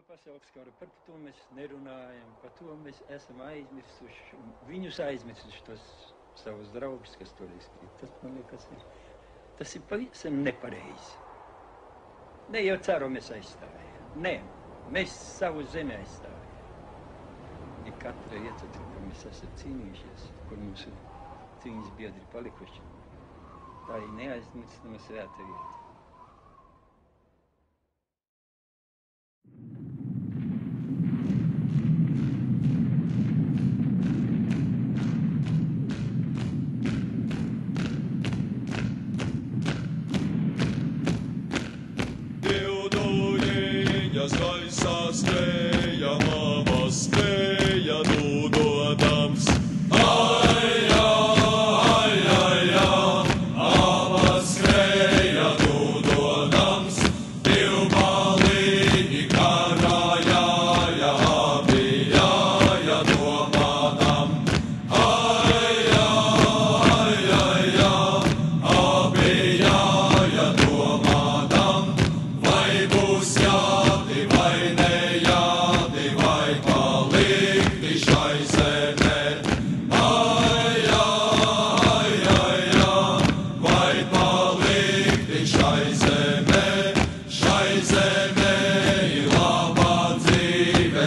to pasaules karu, par to mēs nerunājam, par to mēs esam aizmirsuši, un viņus aizmirsuši tos savus draugus, kas tur izkrīt. Tas, man liekas, tas ir pavisam nepareizi. Ne jau caru mēs aizstāvējam. Nē, mēs savu zemi aizstāvējam. Ja katra vieta, kur mēs esam cīnījušies, kur mūsu cīņas biedri palikuši, tā ir neaizmirstama svēta vieta. Skrieja, mama skrieja, nūdodams. Mama skrieja, nūdodams. Divbalīgi karājāja, bijāja domādam. Bijāja domādam. Vai būs jādi, vai ne?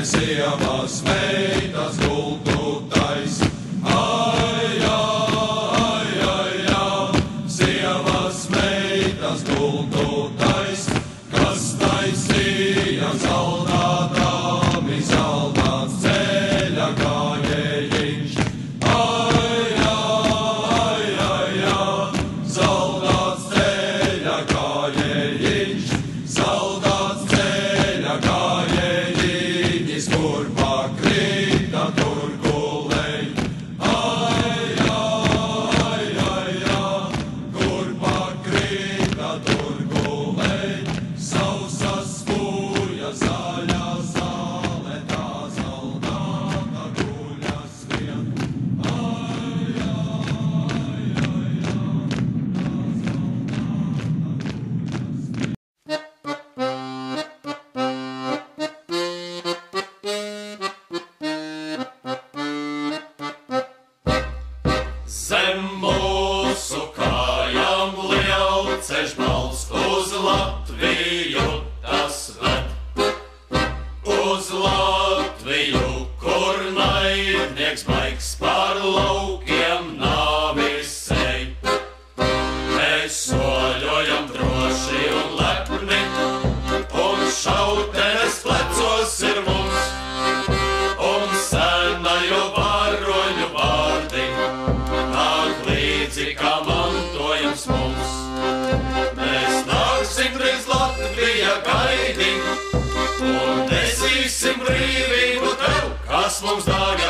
Sievas meitas gultūtais, sievas meitas gultūtais, kas taisīja zaldātām, izaldāts ceļa gājējiņš. Zaldāts ceļa gājējiņš, zaldāts ceļa gājējiņš. Kur pakrita, tur gulēj, kur pakrita, tur gulēj, sausas spūja, zaļā zāle, tā zaldāta guļas vien. Zem mūsu kājām lielceļš balsts uz Latviju tas ved. Uz Latviju, kur naidnieks baigs pār laukiem nāvis ej. Mēs soļojam droši un lepni, un šautenes plecos ir mums, un senaju varoņu vārdi nāk līdzi, kā mantojums mums. Mēs nāksim drīz Latvija gaidi, un nesīsim brīvību tev, kas mums dārga